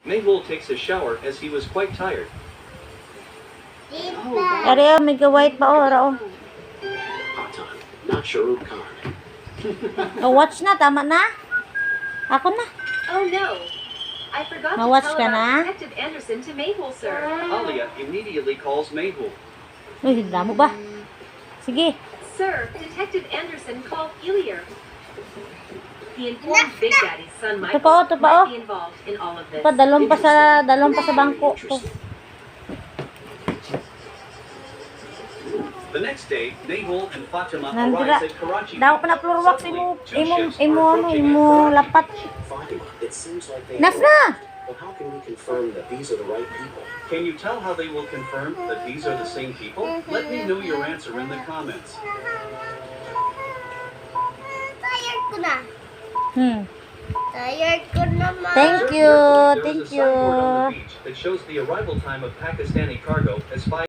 Mehul takes a shower as he was quite tired. Kaya may white pa ora. Patan, not Shahrukh Khan. Watch na, tama na. Ako na. Oh no. I forgot to Ma-watch tell ka about na? Detective Anderson to Mehul, sir. Alia immediately calls Mehul. Uy, damo ba? Sige. Sir, Detective Anderson called Elier. He informed Big Daddy's son Michael Ito pa, might be involved in all of this. Pa, dalon pa sa bangko ko. The next day, Mehul and Fatima Nandira. arrives at Karachi. Daw pa na floor wax Suddenly, two imo ships are approaching imo at Karachi. lapat. Fatima, it seems like they... Nas na. Well, how can we confirm that these are the right people? Can you tell how they will confirm that these are the same people? Let me know your answer in the comments. Tired ko na. Hmm. Tired ko naman. Thank you. There is Thank a signboard on you. the beach that shows the arrival time of Pakistani cargo as 5